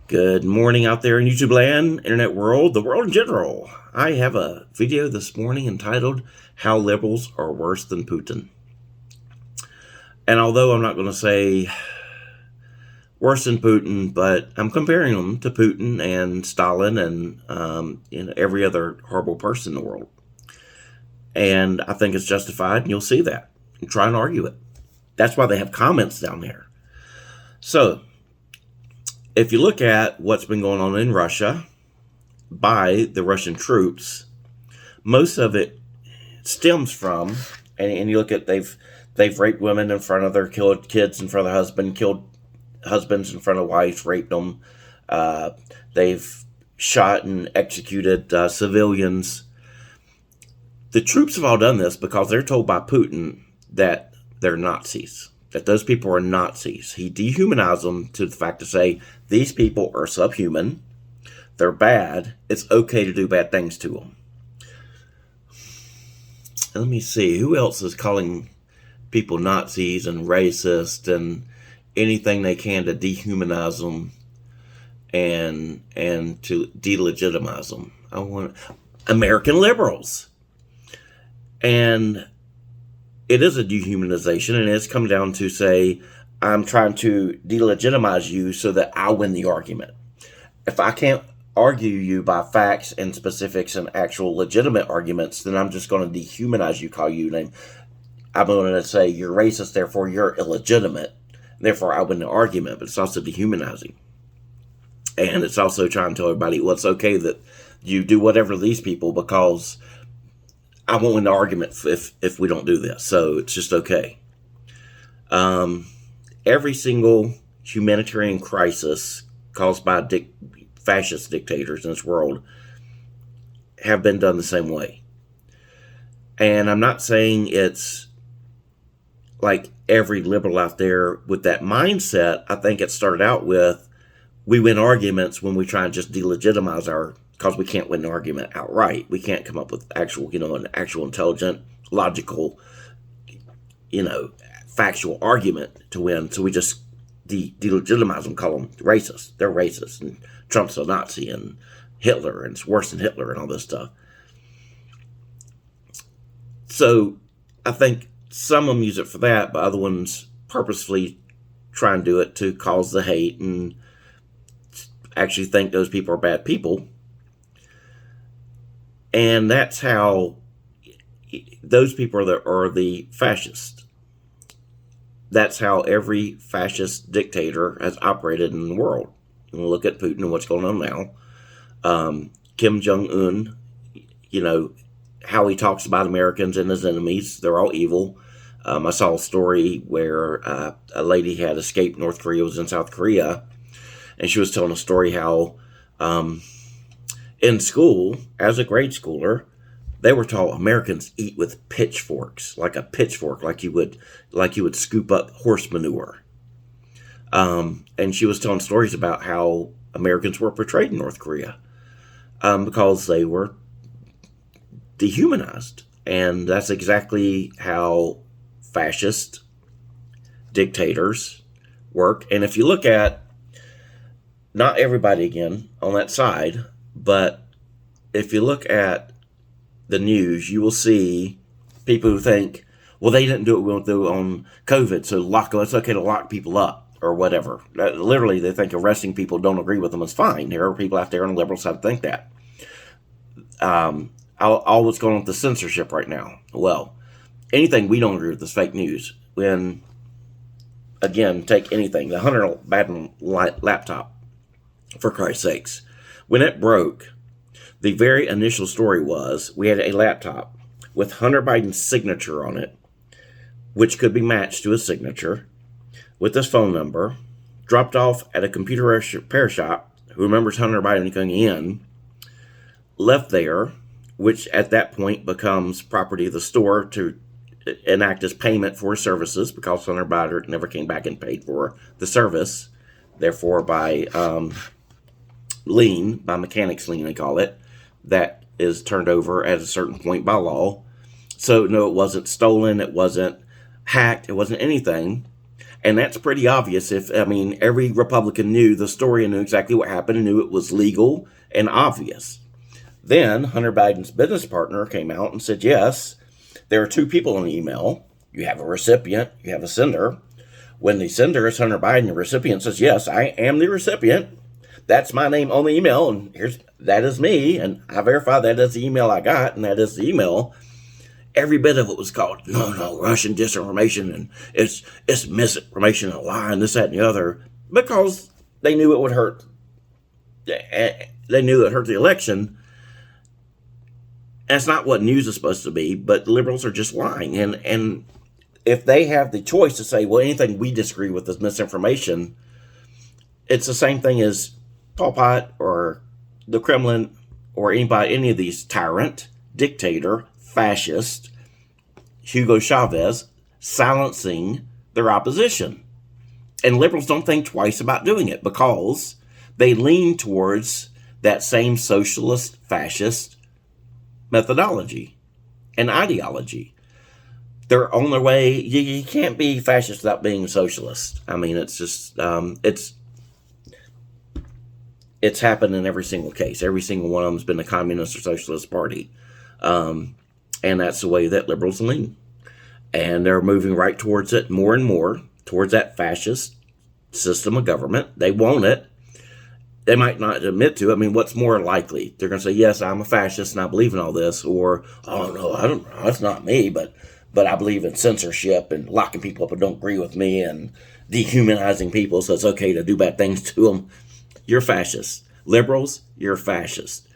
Good morning out there in YouTube land, internet world, the world in general. I have a video this morning entitled How Liberals Are Worse Than Putin. And although I'm not going to say worse than Putin, but I'm comparing them to Putin and Stalin and every other horrible person in the world. And I think it's justified, and you'll see that. And try and argue it. That's why they have comments down there. So, if you look at what's been going on in Russia by the Russian troops, most of it stems from, and you look at they've raped women in front of their killed kids in front of their husband, killed husbands in front of wives, raped them. They've shot and executed civilians. The troops have all done this because they're told by Putin that they're Nazis, that those people are Nazis. He dehumanized them to the fact to say, these people are subhuman, they're bad, it's okay to do bad things to them. Let me see, who else is calling people Nazis and racist and anything they can to dehumanize them and to delegitimize them? I want American liberals. And it is a dehumanization, and it's come down to say, I'm trying to delegitimize you so that I win the argument. If I can't argue you by facts and specifics and actual legitimate arguments, then I'm just going to dehumanize you, call you name. I'm going to say you're racist, therefore you're illegitimate, therefore I win the argument. But it's also dehumanizing. And it's also trying to tell everybody, well, it's okay that you do whatever to these people because I won't win the argument if we don't do this. So it's just okay. Every single humanitarian crisis caused by fascist dictators in this world have been done the same way. And I'm not saying it's like every liberal out there with that mindset. I think it started out with, we win arguments when we try and just delegitimize because we can't win an argument outright. We can't come up with an actual intelligent, logical, factual argument to win. So we just delegitimize them, call them racist. They're racist, and Trump's a Nazi, and Hitler, and it's worse than Hitler, and all this stuff. So I think some of them use it for that, but other ones purposefully try and do it to cause the hate and actually think those people are bad people. And that's how those people are the fascists. That's how every fascist dictator has operated in the world. And look at Putin and what's going on now. Kim Jong-un, how he talks about Americans and his enemies. They're all evil. I saw a story where a lady had escaped North Korea, was in South Korea, and she was telling a story how in school, as a grade schooler, they were taught Americans eat with pitchforks, like a pitchfork, like you would scoop up horse manure. And she was telling stories about how Americans were portrayed in North Korea because they were dehumanized. And that's exactly how fascist dictators work. And if you look at, not everybody again on that side, but if you look at the news, you will see people who think, well, they didn't do what we went through on COVID, so it's okay to lock people up or whatever. Literally, they think arresting people don't agree with them is fine. There are people out there on the liberal side that think that. All what's going on with the censorship right now. Well, anything we don't agree with is fake news. When, again, take anything, the Hunter Biden laptop, for Christ's sakes. When it broke, the very initial story was we had a laptop with Hunter Biden's signature on it, which could be matched to his signature, with his phone number, dropped off at a computer repair shop, who remembers Hunter Biden going in, left there, which at that point becomes property of the store to enact as payment for services, because Hunter Biden never came back and paid for the service. Therefore, by lien, by mechanics lien they call it, that is turned over at a certain point by law. So no, it wasn't stolen, it wasn't hacked, it wasn't anything. And that's pretty obvious. Every Republican knew the story and knew exactly what happened and knew it was legal and obvious. Then Hunter Biden's business partner came out and said, yes, there are two people in the email. You have a recipient, you have a sender. When the sender is Hunter Biden, the recipient says, yes, I am the recipient. That's my name on the email, and that is me, and I verify that is the email I got, and that is the email. Every bit of it was called, no, Russian disinformation, and it's misinformation and a lie, and this, that, and the other, because they knew it would hurt. They knew it would hurt the election. That's not what news is supposed to be, but liberals are just lying. And if they have the choice to say, well, anything we disagree with is misinformation, it's the same thing as Pol Pot or the Kremlin or any of these tyrant, dictator, fascist, Hugo Chavez, silencing their opposition. And liberals don't think twice about doing it because they lean towards that same socialist, fascist methodology and ideology. They're on their way. You can't be fascist without being socialist. It's just, it's happened in every single case. Every single one of them has been a communist or socialist party. And that's the way that liberals lean. And they're moving right towards it more and more, towards that fascist system of government. They want it. They might not admit to it. What's more likely? They're going to say, yes, I'm a fascist and I believe in all this. Or, oh, no, I don't know. That's not me. But I believe in censorship and locking people up who don't agree with me and dehumanizing people so it's okay to do bad things to them. You're fascist. Liberals, you're fascist.